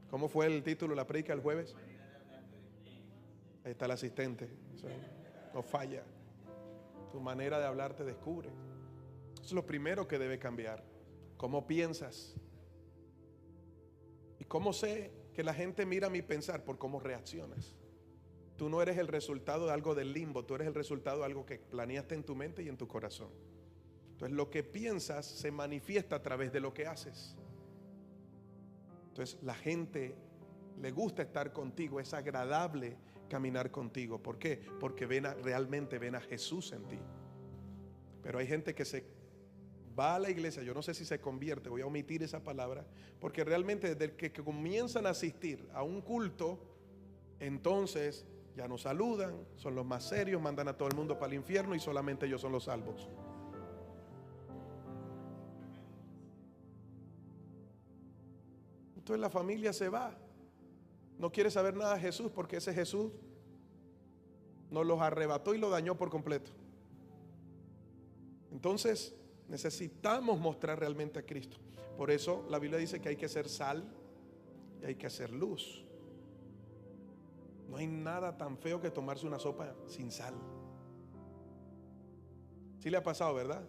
¿Cómo fue el título de la prédica del jueves? Ahí está el asistente. No falla. Tu manera de hablar te descubre. Eso es lo primero que debe cambiar. ¿Cómo piensas? ¿Y cómo sé que la gente mira mi pensar? Por cómo reaccionas. Tú no eres el resultado de algo del limbo, tú eres el resultado de algo que planeaste en tu mente y en tu corazón. Entonces lo que piensas se manifiesta a través de lo que haces. Entonces la gente le gusta estar contigo, es agradable caminar contigo. ¿Por qué? Porque realmente ven a Jesús en ti. Pero hay gente que se va a la iglesia, yo no sé si se convierte, voy a omitir esa palabra, porque realmente desde que comienzan a asistir a un culto, entonces ya no saludan, son los más serios, mandan a todo el mundo para el infierno y solamente ellos son los salvos. Entonces la familia se va, no quiere saber nada de Jesús, porque ese Jesús nos los arrebató y lo dañó por completo. Entonces necesitamos mostrar realmente a Cristo. Por eso la Biblia dice que hay que ser sal y hay que hacer luz. No hay nada tan feo que tomarse una sopa sin sal. Sí le ha pasado, ¿verdad?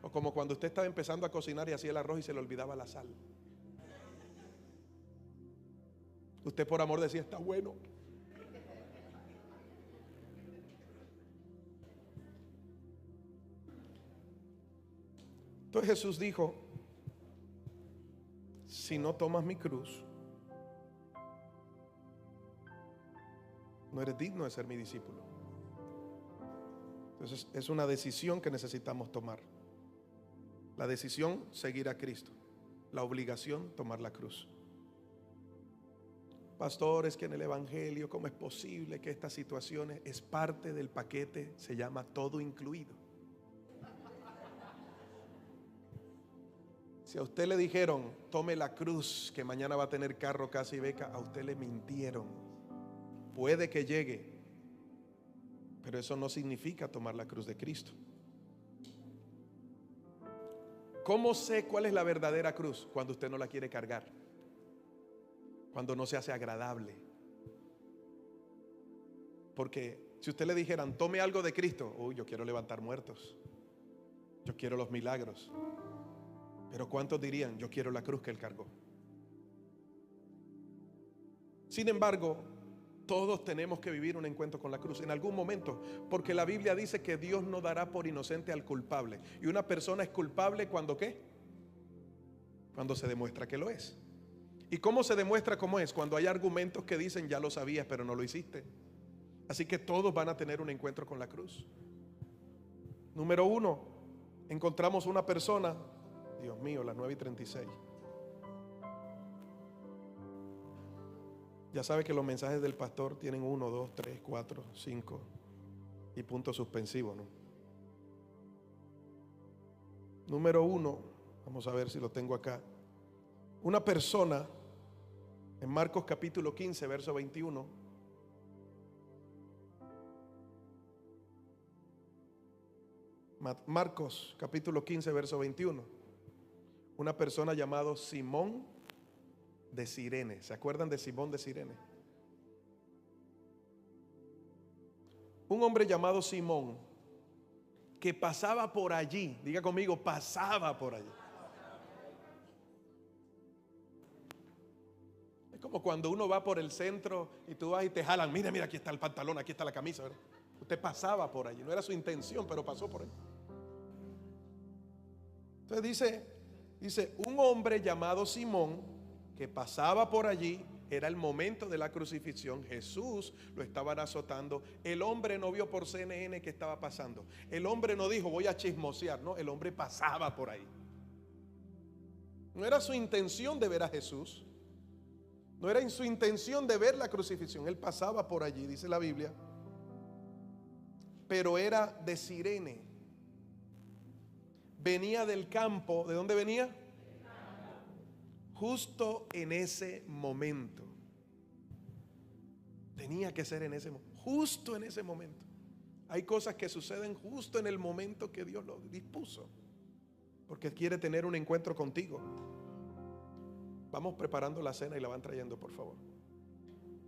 O como cuando usted estaba empezando a cocinar y hacía el arroz y se le olvidaba la sal. Usted por amor decía: está bueno. Entonces Jesús dijo: si no tomas mi cruz, no eres digno de ser mi discípulo. Entonces es una decisión que necesitamos tomar. La decisión, seguir a Cristo. La obligación, tomar la cruz. Pastor, es que en el Evangelio, ¿cómo es posible que estas situaciones? Es parte del paquete, se llama todo incluido. Si a usted le dijeron: tome la cruz, que mañana va a tener carro, casa y beca, a usted le mintieron. Puede que llegue, pero eso no significa tomar la cruz de Cristo. ¿Cómo sé cuál es la verdadera cruz? Cuando usted no la quiere cargar, cuando no se hace agradable. Porque si usted le dijeran: tome algo de Cristo, uy, yo quiero levantar muertos, yo quiero los milagros. Pero ¿cuántos dirían: yo quiero la cruz que Él cargó? Sin embargo, todos tenemos que vivir un encuentro con la cruz en algún momento, porque la Biblia dice que Dios no dará por inocente al culpable. Y una persona es culpable cuando ¿qué? Cuando se demuestra que lo es. ¿Y cómo se demuestra cómo es? Cuando hay argumentos que dicen ya lo sabías pero no lo hiciste. Así que todos van a tener un encuentro con la cruz. Número 1, encontramos una persona. Dios mío, las 9:36. Ya sabe que los mensajes del pastor tienen 1, 2, 3, 4, 5 y puntos suspensivos, ¿no? Número 1, vamos a ver si lo tengo acá. Una persona, en Marcos capítulo 15, verso 21. Marcos capítulo 15, verso 21. Una persona llamado Simón de Cirene. ¿Se acuerdan de Simón de Cirene? Un hombre llamado Simón que pasaba por allí. Diga conmigo, pasaba por allí. Es como cuando uno va por el centro y tú vas y te jalan. Mira, mira, aquí está el pantalón, aquí está la camisa, ¿verdad? Usted pasaba por allí. No era su intención, pero pasó por ahí. Entonces dice, un hombre llamado Simón que pasaba por allí. Era el momento de la crucifixión. Jesús lo estaban azotando. El hombre no vio por CNN qué estaba pasando. El hombre no dijo voy a chismosear. No, el hombre pasaba por ahí. No era su intención de ver a Jesús. No era su intención de ver la crucifixión. Él pasaba por allí, dice la Biblia. Pero era de Cirene. Venía del campo. ¿De dónde venía? Justo en ese momento. Tenía que ser en ese momento. Justo en ese momento. Hay cosas que suceden justo en el momento que Dios lo dispuso. Porque quiere tener un encuentro contigo. Vamos preparando la cena y la van trayendo, por favor.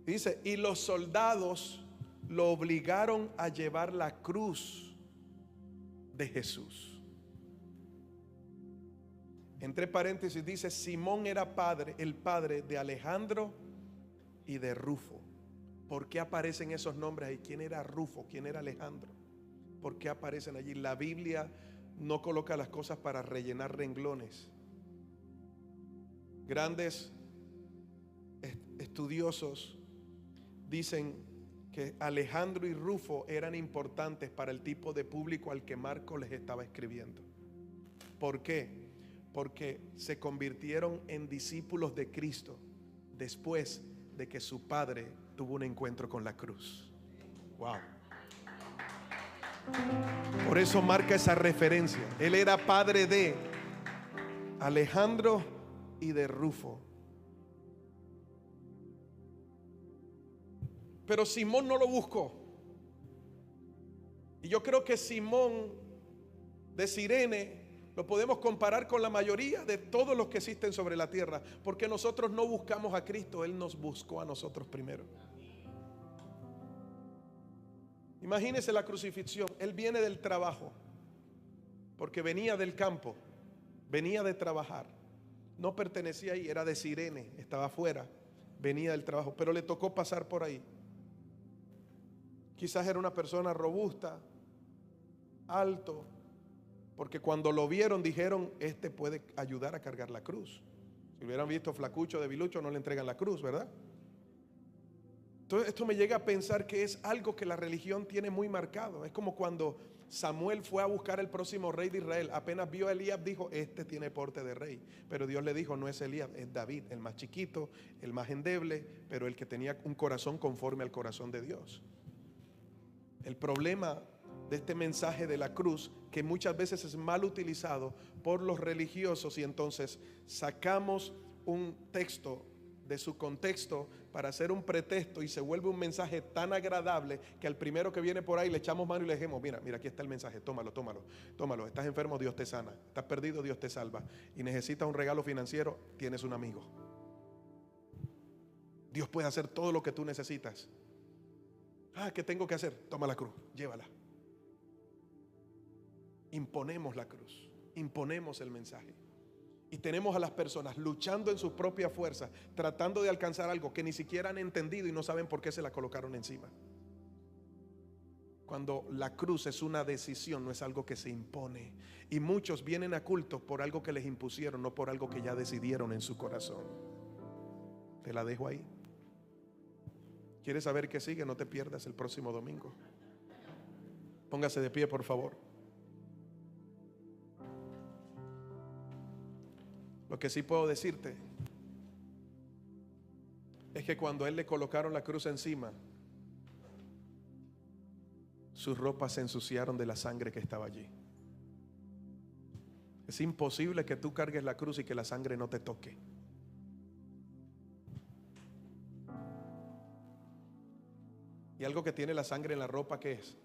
Dice, y los soldados lo obligaron a llevar la cruz de Jesús. Entre paréntesis dice, Simón era el padre de Alejandro y de Rufo. ¿Por qué aparecen esos nombres ahí? ¿Quién era Rufo? ¿Quién era Alejandro? ¿Por qué aparecen allí? La Biblia no coloca las cosas para rellenar renglones. Grandes estudiosos dicen que Alejandro y Rufo eran importantes para el tipo de público al que Marco les estaba escribiendo. ¿Por qué? Porque se convirtieron en discípulos de Cristo después de que su padre tuvo un encuentro con la cruz. Wow. Por eso marca esa referencia. Él era padre de Alejandro y de Rufo. Pero Simón no lo buscó. Y yo creo que Simón de Cirene lo podemos comparar con la mayoría de todos los que existen sobre la tierra, porque nosotros no buscamos a Cristo, Él nos buscó a nosotros primero. Imagínese la crucifixión. Él viene del trabajo, porque venía del campo, venía de trabajar. No pertenecía ahí, era de Cirene, estaba afuera, venía del trabajo, pero le tocó pasar por ahí. Quizás era una persona robusta, alto, porque cuando lo vieron dijeron, este puede ayudar a cargar la cruz. Si hubieran visto flacucho, debilucho, no le entregan la cruz, ¿verdad? Entonces esto me llega a pensar que es algo que la religión tiene muy marcado. Es como cuando Samuel fue a buscar el próximo rey de Israel. Apenas vio a Elías, dijo, este tiene porte de rey. Pero Dios le dijo, no es Elías, es David, el más chiquito, el más endeble, pero el que tenía un corazón conforme al corazón de Dios. El problema de este mensaje de la cruz, que muchas veces es mal utilizado por los religiosos, y entonces sacamos un texto de su contexto para hacer un pretexto y se vuelve un mensaje tan agradable que al primero que viene por ahí le echamos mano y le dijimos, mira, aquí está el mensaje, tómalo, estás enfermo, Dios te sana, estás perdido, Dios te salva, y necesitas un regalo financiero, tienes un amigo. Dios puede hacer todo lo que tú necesitas. ¿Qué tengo que hacer? Toma la cruz, llévala. Imponemos la cruz, imponemos el mensaje. Y tenemos a las personas luchando en sus propias fuerzas, tratando de alcanzar algo que ni siquiera han entendido y no saben por qué se la colocaron encima. Cuando la cruz es una decisión, no es algo que se impone. Y muchos vienen a cultos por algo que les impusieron, no por algo que ya decidieron en su corazón. Te la dejo ahí. ¿Quieres saber qué sigue? No te pierdas el próximo domingo. Póngase de pie, por favor. Lo que sí puedo decirte es que cuando a él le colocaron la cruz encima, sus ropas se ensuciaron de la sangre que estaba allí. Es imposible que tú cargues la cruz y que la sangre no te toque. Y algo que tiene la sangre en la ropa, ¿qué es?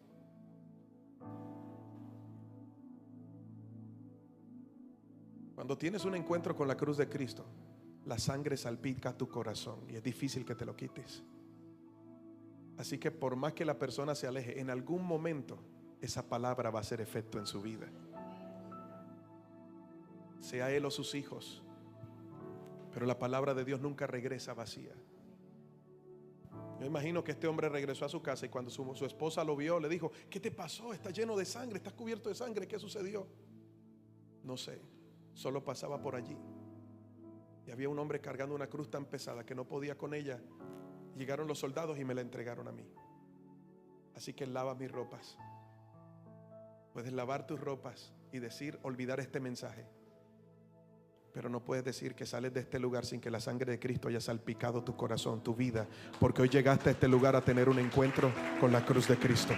Cuando tienes un encuentro con la cruz de Cristo, la sangre salpica tu corazón y es difícil que te lo quites. Así que por más que la persona se aleje, en algún momento esa palabra va a hacer efecto en su vida, sea él o sus hijos. Pero la palabra de Dios nunca regresa vacía. Yo imagino que este hombre regresó a su casa y cuando su esposa lo vio, le dijo: ¿qué te pasó? Estás lleno de sangre, estás cubierto de sangre, ¿qué sucedió? No sé, solo pasaba por allí y había un hombre cargando una cruz tan pesada que no podía con ella. Llegaron los soldados y me la entregaron a mí. Así que lava mis ropas. Puedes lavar tus ropas y decir, olvidar este mensaje, pero no puedes decir que sales de este lugar sin que la sangre de Cristo haya salpicado tu corazón, tu vida, porque hoy llegaste a este lugar a tener un encuentro con la cruz de Cristo.